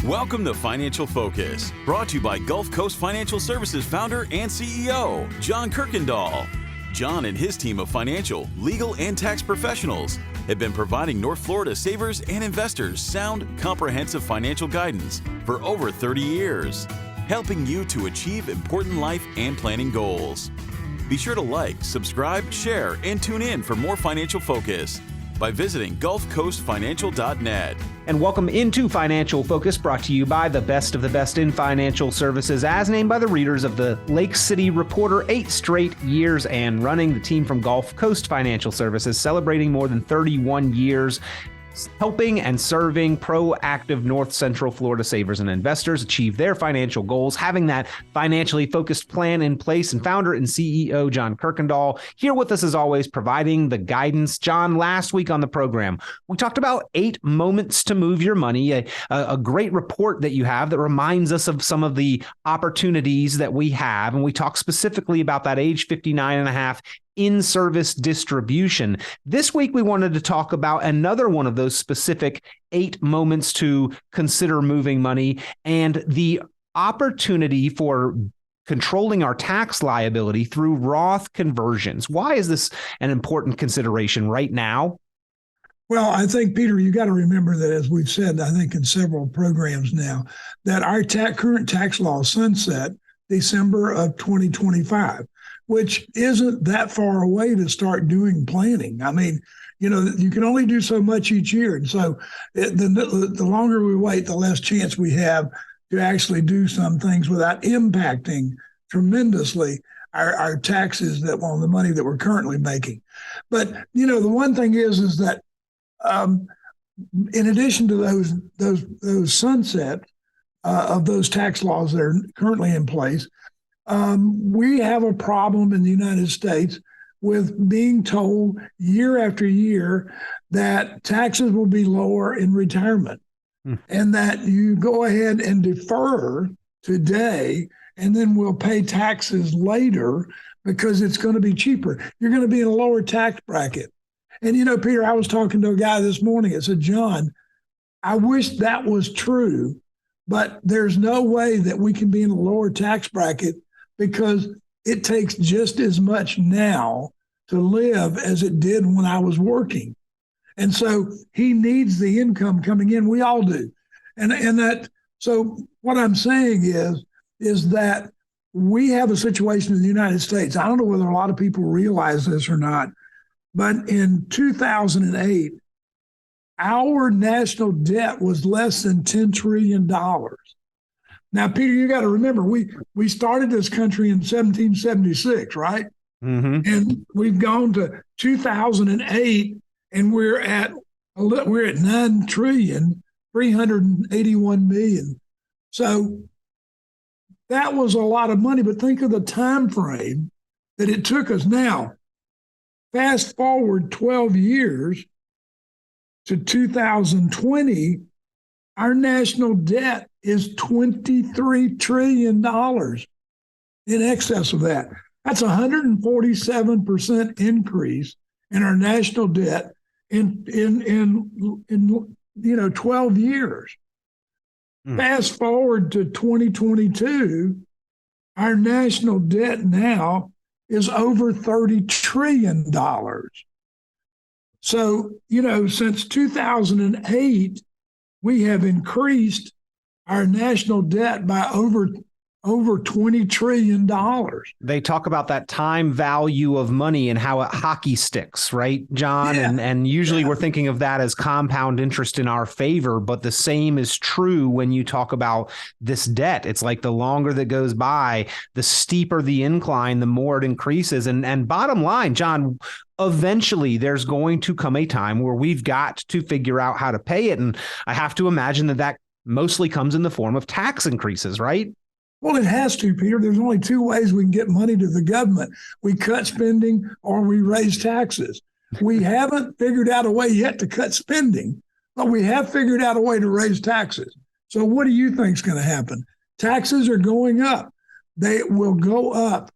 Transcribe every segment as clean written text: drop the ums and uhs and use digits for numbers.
Welcome to Financial Focus, brought to you by GulfCoast Financial Services founder and CEO, John Kuykendall. John and his team of financial, legal, and tax professionals have been providing North Florida savers and investors sound, comprehensive financial guidance for over 30 years, helping you to achieve important life and planning goals. Be sure to like, subscribe, share, and tune in for more Financial Focus by visiting GulfCoastFinancial.net. And welcome into Financial Focus, brought to you by the best of the best in financial services, as named by the readers of the Lake City Reporter, 8 straight years and running. The team from Gulf Coast Financial Services celebrating more than 31 years helping and serving proactive North Central Florida savers and investors achieve their financial goals, having that financially focused plan in place. And founder and CEO John Kuykendall here with us as always, providing the guidance. John, last week on the program, we talked about 8 moments to move your money, a great report that you have that reminds us of some of the opportunities that we have. And we talked specifically about that age 59 and a half in-service distribution. This week, we wanted to talk about another one of those specific 8 moments to consider moving money and the opportunity for controlling our tax liability through Roth conversions. Why is this an important consideration right now? Well, I think, Peter, you got to remember that, as we've said, I think in several programs now, that our current tax law sunset December of 2025. Which isn't that far away to start doing planning. I mean, you can only do so much each year. And so the longer we wait, the less chance we have to actually do some things without impacting tremendously our taxes on the money that we're currently making. But, the one thing is that in addition to those sunset of those tax laws that are currently in place, we have a problem in the United States with being told year after year that taxes will be lower in retirement and that you go ahead and defer today and then we'll pay taxes later because it's going to be cheaper. You're going to be in a lower tax bracket. And, Peter, I was talking to a guy this morning. I said, John, I wish that was true, but there's no way that we can be in a lower tax bracket because it takes just as much now to live as it did when I was working. And so he needs the income coming in. We all do. So what I'm saying is that we have a situation in the United States. I don't know whether a lot of people realize this or not, but in 2008, our national debt was less than $10 trillion. Now, Peter, you got to remember, we started this country in 1776, right? Mm-hmm. And we've gone to 2008, and we're at $9,381 billion. So that was a lot of money. But think of the time frame that it took us. Now, fast forward 12 years to 2020. Our national debt is $23 trillion in excess of that. That's 147% increase in our national debt in 12 years. Fast forward to 2022, our national debt now is over $30 trillion. So, since 2008, we have increased our national debt by over $20 trillion. They talk about that time value of money and how it hockey sticks, right, John? Yeah. And usually we're thinking of that as compound interest in our favor, but the same is true when you talk about this debt. It's like the longer that goes by, the steeper the incline, the more it increases. And bottom line, John, eventually there's going to come a time where we've got to figure out how to pay it. And I have to imagine that mostly comes in the form of tax increases, right? Well, it has to, Peter. There's only 2 ways we can get money to the government. We cut spending or we raise taxes. We haven't figured out a way yet to cut spending, but we have figured out a way to raise taxes. So what do you think is going to happen? Taxes are going up. They will go up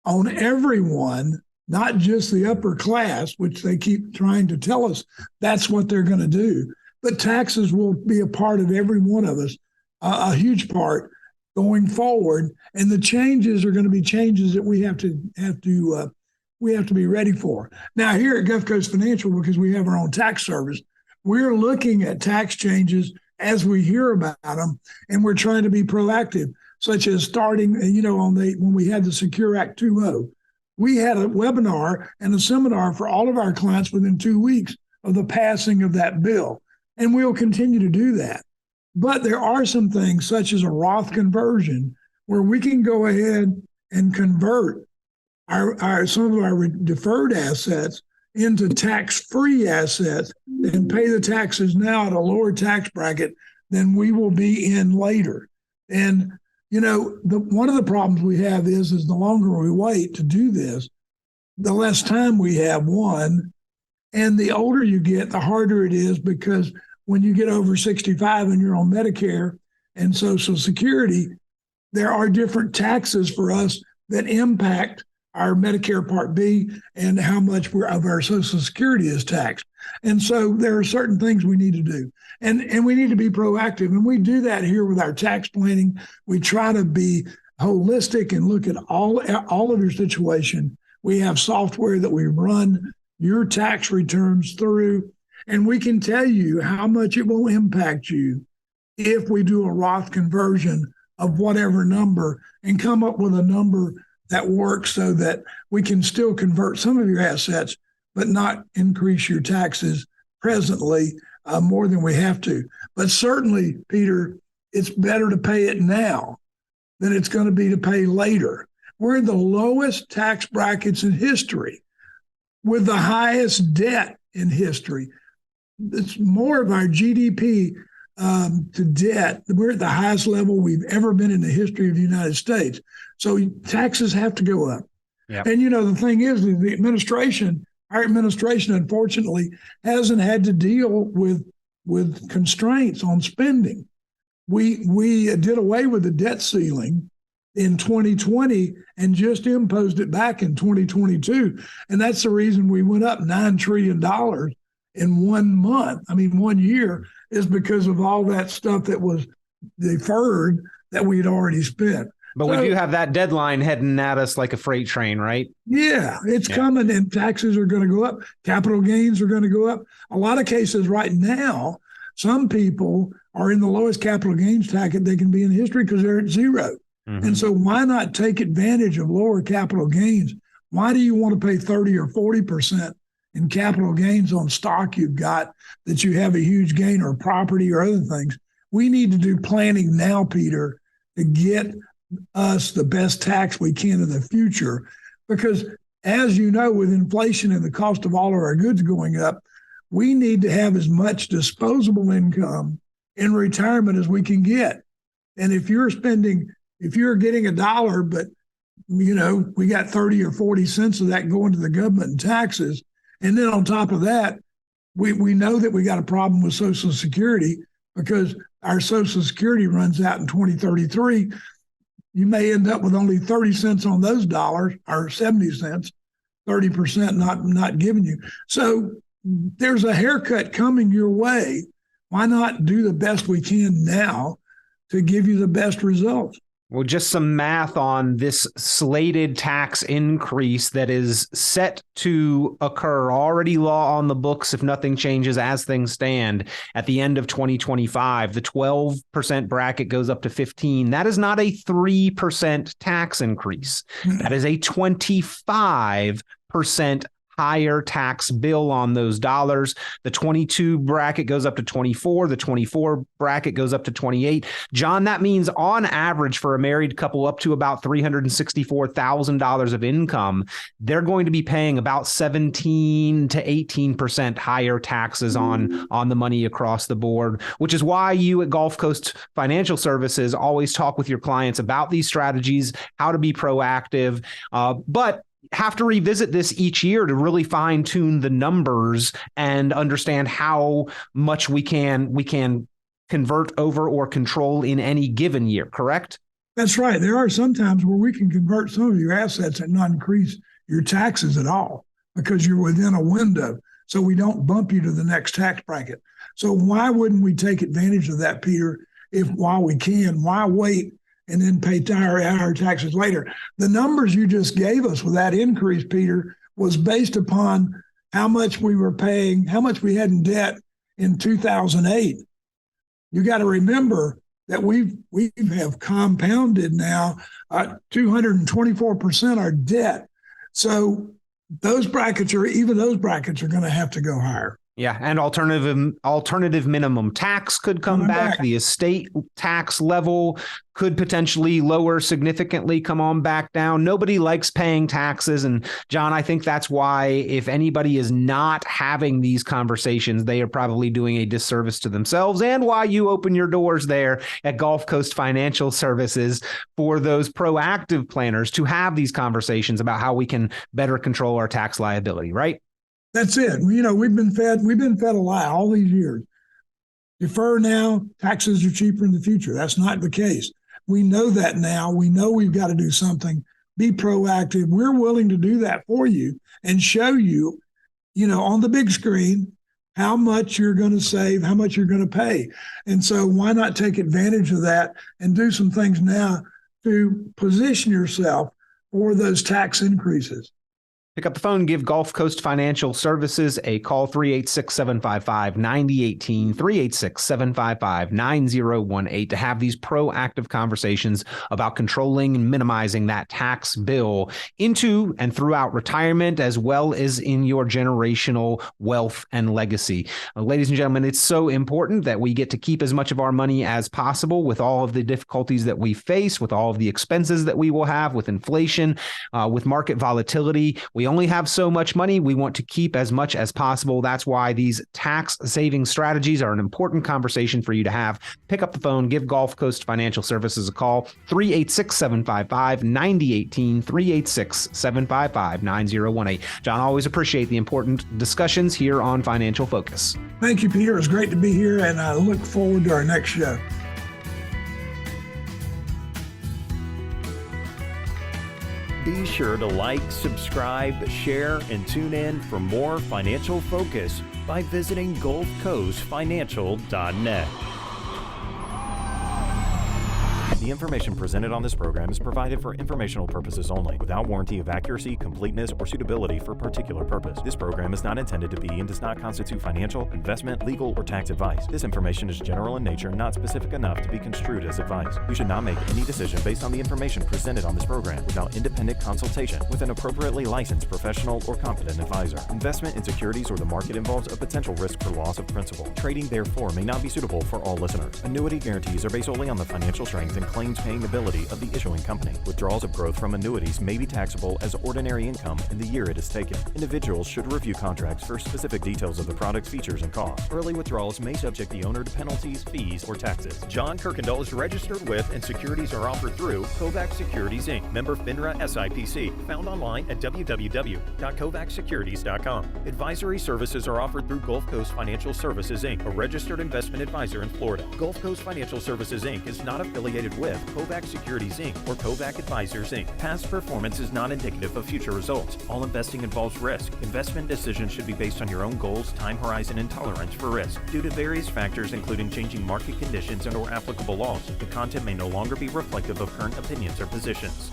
on everyone, not just the upper class, which they keep trying to tell us that's what they're going to do. But taxes will be a part of every one of us a huge part going forward. And the changes are going to be changes that we have to be ready for. Now, here at GulfCoast Financial, because we have our own tax service, we're looking at tax changes as we hear about them, and we're trying to be proactive, such as starting, when we had the Secure Act 2.0, we had a webinar and a seminar for all of our clients within 2 weeks of the passing of that bill. And we'll continue to do that. But there are some things, such as a Roth conversion, where we can go ahead and convert some of our deferred assets into tax-free assets and pay the taxes now at a lower tax bracket than we will be in later. And one of the problems we have is the longer we wait to do this, the less time we have, one, and the older you get, the harder it is, because when you get over 65 and you're on Medicare and Social Security, there are different taxes for us that impact our Medicare Part B and how much of our Social Security is taxed. And so there are certain things we need to do. And we need to be proactive. And we do that here with our tax planning. We try to be holistic and look at all of your situation. We have software that we run your tax returns through, and we can tell you how much it will impact you if we do a Roth conversion of whatever number and come up with a number that works so that we can still convert some of your assets, but not increase your taxes presently more than we have to. But certainly, Peter, it's better to pay it now than it's going to be to pay later. We're in the lowest tax brackets in history with the highest debt in history. It's more of our GDP to debt. We're at the highest level we've ever been in the history of the United States. So taxes have to go up. Yep. And, the thing is, our administration, unfortunately, hasn't had to deal with constraints on spending. We did away with the debt ceiling in 2020 and just imposed it back in 2022. And that's the reason we went up $9 trillion in 1 month. 1 year, is because of all that stuff that was deferred that we had already spent. But we do have that deadline heading at us like a freight train, right? Yeah, it's coming, and taxes are going to go up. Capital gains are going to go up. A lot of cases right now, some people are in the lowest capital gains tax they can be in history because they're at zero. Mm-hmm. And so why not take advantage of lower capital gains? Why do you want to pay 30 or 40% in capital gains on stock you've got that you have a huge gain, or property or other things? We need to do planning now, Peter, to get us the best tax we can in the future. Because as you know, with inflation and the cost of all of our goods going up, we need to have as much disposable income in retirement as we can get. And if you're getting $1, but we got 30 or 40 cents of that going to the government in taxes, and then on top of that, we know that we got a problem with Social Security, because our Social Security runs out in 2033. You may end up with only 30 cents on those dollars, or 70 cents, 30% not giving you. So there's a haircut coming your way. Why not do the best we can now to give you the best results? Well, just some math on this slated tax increase that is set to occur, already law on the books if nothing changes as things stand at the end of 2025. The 12% bracket goes up to 15%. That is not a 3% tax increase. That is a 25% higher tax bill on those dollars. The 22 bracket goes up to 24. The 24 bracket goes up to 28. John, that means on average for a married couple up to about $364,000 of income, they're going to be paying about 17 to 18% higher taxes on the money across the board, which is why you at GulfCoast Financial Services always talk with your clients about these strategies, how to be proactive, but have to revisit this each year to really fine tune the numbers and understand how much we can convert over or control in any given year, correct? That's right. There are some times where we can convert some of your assets and not increase your taxes at all because you're within a window. So we don't bump you to the next tax bracket. So why wouldn't we take advantage of that, Peter, if while we can, why wait and then pay higher taxes later? The numbers you just gave us with that increase, Peter, was based upon how much we were paying, how much we had in debt in 2008. You got to remember that we have compounded now 224% our debt. So those brackets are going to have to go higher. Yeah, and alternative minimum tax could come back. The estate tax level could potentially lower significantly, come on back down. Nobody likes paying taxes. And John, I think that's why if anybody is not having these conversations, they are probably doing a disservice to themselves, and why you open your doors there at Gulf Coast Financial Services for those proactive planners to have these conversations about how we can better control our tax liability, right? That's it. We've been fed a lie all these years. Defer now, taxes are cheaper in the future. That's not the case. We know that now. We know we've got to do something. Be proactive. We're willing to do that for you and show you, on the big screen, how much you're going to save, how much you're going to pay. And so why not take advantage of that and do some things now to position yourself for those tax increases? Pick up the phone, give Gulf Coast Financial Services a call, 386-755-9018, 386-755-9018, to have these proactive conversations about controlling and minimizing that tax bill into and throughout retirement, as well as in your generational wealth and legacy. Ladies and gentlemen, it's so important that we get to keep as much of our money as possible with all of the difficulties that we face, with all of the expenses that we will have, with inflation, with market volatility. We only have so much money. We want to keep as much as possible. That's why these tax saving strategies are an important conversation for you to have. Pick up the phone, give Gulf Coast Financial Services a call, 386-755-9018, 386-755-9018. John, always appreciate the important discussions here on Financial Focus. Thank you, Peter. It was great to be here, and I look forward to our next show. Be sure to like, subscribe, share, and tune in for more Financial Focus by visiting GulfCoastFinancial.net. The information presented on this program is provided for informational purposes only, without warranty of accuracy, completeness, or suitability for a particular purpose. This program is not intended to be and does not constitute financial, investment, legal, or tax advice. This information is general in nature and not specific enough to be construed as advice. You should not make any decision based on the information presented on this program without independent consultation with an appropriately licensed professional or competent advisor. Investment in securities or the market involves a potential risk for loss of principal. Trading, therefore, may not be suitable for all listeners. Annuity guarantees are based solely on the financial strength and claims-paying ability of the issuing company. Withdrawals of growth from annuities may be taxable as ordinary income in the year it is taken. Individuals should review contracts for specific details of the product's features and costs. Early withdrawals may subject the owner to penalties, fees, or taxes. John Kuykendall is registered with and securities are offered through Kovac Securities, Inc., member FINRA SIPC, found online at www.kovacsecurities.com. Advisory services are offered through Gulf Coast Financial Services, Inc., a registered investment advisor in Florida. Gulf Coast Financial Services, Inc. is not affiliated with Kovac Securities, Inc. or Kovac Advisors, Inc. Past performance is not indicative of future results. All investing involves risk. Investment decisions should be based on your own goals, time horizon, and tolerance for risk. Due to various factors, including changing market conditions and/or applicable laws, the content may no longer be reflective of current opinions or positions.